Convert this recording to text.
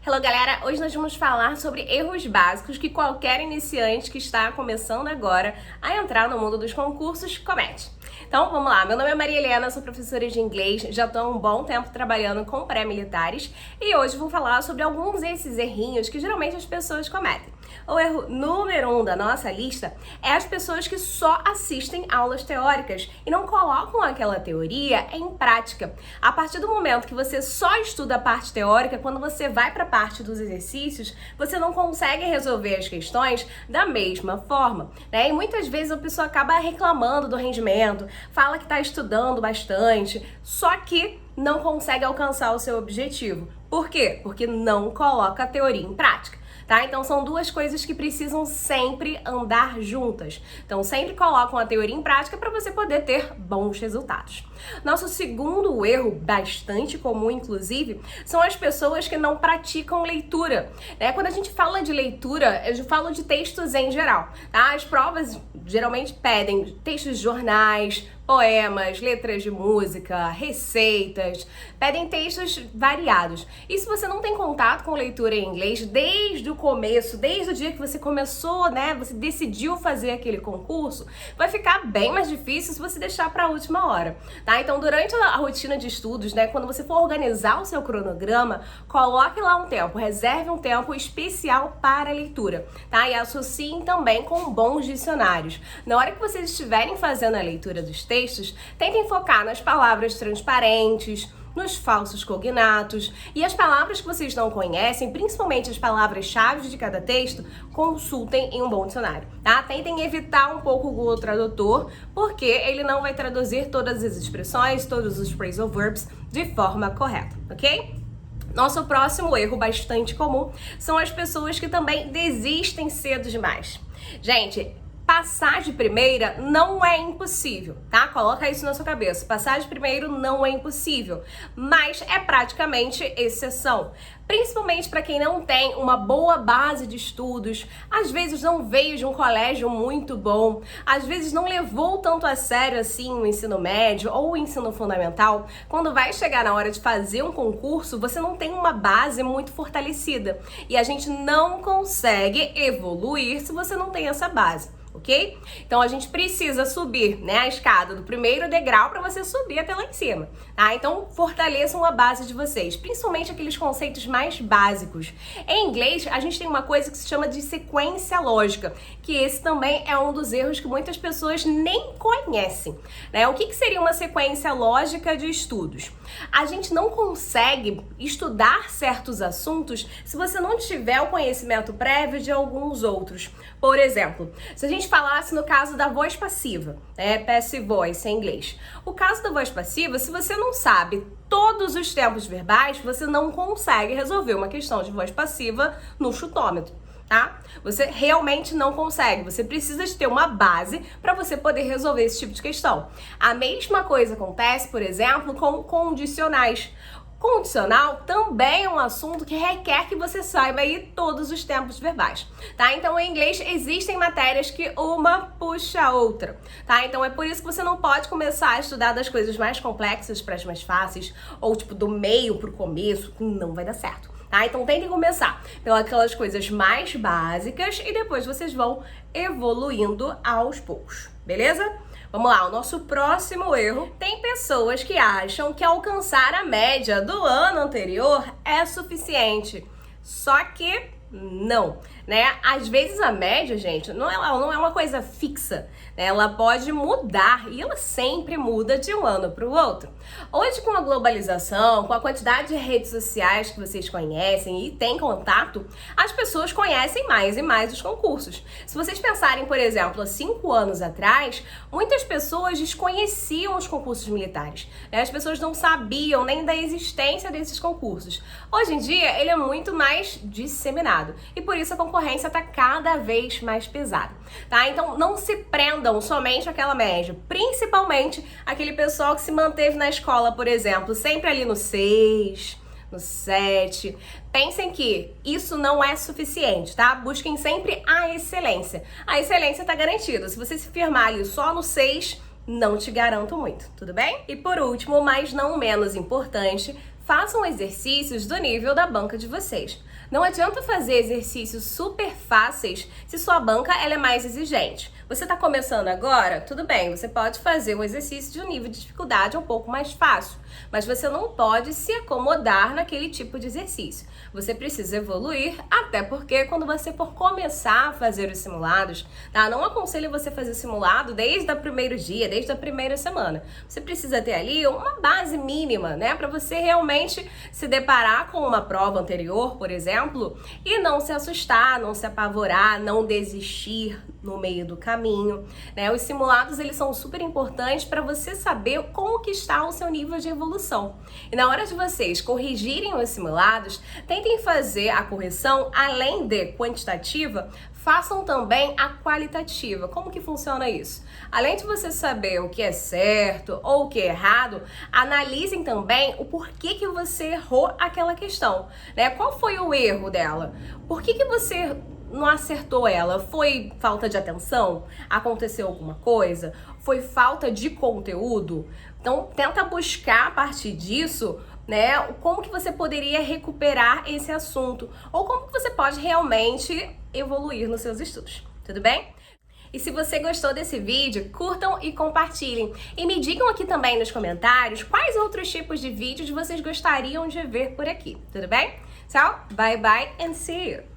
Hello, galera! Hoje nós vamos falar sobre erros básicos que qualquer iniciante que está começando agora a entrar no mundo dos concursos comete. Então, vamos lá. Meu nome é Maria Helena, sou professora de inglês, já estou há um bom tempo trabalhando com pré-militares e hoje vou falar sobre alguns desses errinhos que geralmente as pessoas cometem. O erro número 1 da nossa lista é as pessoas que só assistem aulas teóricas e não colocam aquela teoria em prática. A partir do momento que você só estuda a parte teórica, quando você vai para a parte dos exercícios, você não consegue resolver as questões da mesma forma, né? E muitas vezes a pessoa acaba reclamando do rendimento, fala que está estudando bastante, só que não consegue alcançar o seu objetivo. Por quê? Porque não coloca a teoria em prática. Tá? Então são duas coisas que precisam sempre andar juntas. Então sempre colocam a teoria em prática para você poder ter bons resultados. Nosso segundo erro, bastante comum inclusive, são as pessoas que não praticam leitura. Né? Quando a gente fala de leitura, eu falo de textos em geral. Tá? As provas geralmente pedem textos de jornais, poemas, letras de música, receitas, pedem textos variados. E se você não tem contato com leitura em inglês desde o começo, desde o dia que você começou, né, você decidiu fazer aquele concurso, vai ficar bem mais difícil se você deixar para a última hora, tá? Então, durante a rotina de estudos, né, quando você for organizar o seu cronograma, coloque lá um tempo, reserve um tempo especial para a leitura, tá? E associem também com bons dicionários. Na hora que vocês estiverem fazendo a leitura dos textos, tentem focar nas palavras transparentes, nos falsos cognatos e as palavras que vocês não conhecem, principalmente as palavras-chave de cada texto, consultem em um bom dicionário, tá? Tentem evitar um pouco o Google Tradutor, porque ele não vai traduzir todas as expressões, todos os phrasal verbs de forma correta, ok? Nosso próximo erro bastante comum são as pessoas que também desistem cedo demais. Gente, passar de primeira não é impossível, tá? Coloca isso na sua cabeça. Passar de primeiro não é impossível, mas é praticamente exceção. Principalmente para quem não tem uma boa base de estudos, às vezes não veio de um colégio muito bom, às vezes não levou tanto a sério assim o ensino médio ou o ensino fundamental. Quando vai chegar na hora de fazer um concurso, você não tem uma base muito fortalecida e a gente não consegue evoluir se você não tem essa base. Ok? Então a gente precisa subir, né, a escada do primeiro degrau para você subir até lá em cima, tá? Então fortaleçam a base de vocês, principalmente aqueles conceitos mais básicos. Em inglês, a gente tem uma coisa que se chama de sequência lógica, que esse também é um dos erros que muitas pessoas nem conhecem, né? O que seria uma sequência lógica de estudos? A gente não consegue estudar certos assuntos se você não tiver o conhecimento prévio de alguns outros. Por exemplo, se a gente falasse no caso da voz passiva, né, passive voice em inglês. O caso da voz passiva, se você não sabe todos os tempos verbais, você não consegue resolver uma questão de voz passiva no chutômetro, tá? Você realmente não consegue, você precisa de ter uma base para você poder resolver esse tipo de questão. A mesma coisa acontece, por exemplo, com condicionais. Condicional também é um assunto que requer que você saiba aí todos os tempos verbais, tá? Então, em inglês, existem matérias que uma puxa a outra, tá? Então, é por isso que você não pode começar a estudar das coisas mais complexas para as mais fáceis, ou tipo, do meio pro começo, não vai dar certo, tá? Então, tentem começar pelas coisas mais básicas e depois vocês vão evoluindo aos poucos, beleza? Vamos lá, o nosso próximo erro. Tem pessoas que acham que alcançar a média do ano anterior é suficiente. Só que não, né? Às vezes a média, gente, não é uma coisa fixa, né? Ela pode mudar e ela sempre muda de um ano para o outro. Hoje, com a globalização, com a quantidade de redes sociais que vocês conhecem e têm contato, as pessoas conhecem mais e mais os concursos. Se vocês pensarem, por exemplo, há 5 anos atrás, muitas pessoas desconheciam os concursos militares, né? As pessoas não sabiam nem da existência desses concursos. Hoje em dia, ele é muito mais disseminado e por isso a concorrência está cada vez mais pesada, tá? Então não se prendam somente àquela média, principalmente aquele pessoal que se manteve na escola, por exemplo, sempre ali no 6, no 7. Pensem que isso não é suficiente, tá? Busquem sempre a excelência. A excelência está garantida. Se você se firmar ali só no 6, não te garanto muito, tudo bem? E por último, mas não menos importante, façam exercícios do nível da banca de vocês. Não adianta fazer exercícios super fáceis se sua banca ela é mais exigente. Você está começando agora? Tudo bem, você pode fazer um exercício de um nível de dificuldade um pouco mais fácil, mas você não pode se acomodar naquele tipo de exercício. Você precisa evoluir, até porque quando você for começar a fazer os simulados, tá? Não aconselho você fazer simulado desde o primeiro dia, desde a primeira semana. Você precisa ter ali uma base mínima, né? Para você realmente se deparar com uma prova anterior, por exemplo, e não se assustar, não se apavorar, não desistir no meio do caminho, né? Os simulados, eles são super importantes para você saber como que está o seu nível de evolução. E na hora de vocês corrigirem os simulados, tentem fazer a correção além de quantitativa, façam também a qualitativa. Como que funciona isso? Além de você saber o que é certo ou o que é errado, analisem também o porquê que você errou aquela questão, né? Qual foi o erro dela? Por que que você não acertou ela? Foi falta de atenção? Aconteceu alguma coisa? Foi falta de conteúdo? Então, tenta buscar a partir disso, né, como que você poderia recuperar esse assunto ou como que você pode realmente evoluir nos seus estudos, tudo bem? E se você gostou desse vídeo, curtam e compartilhem. E me digam aqui também nos comentários quais outros tipos de vídeos vocês gostariam de ver por aqui, tudo bem? Tchau, bye bye and see you!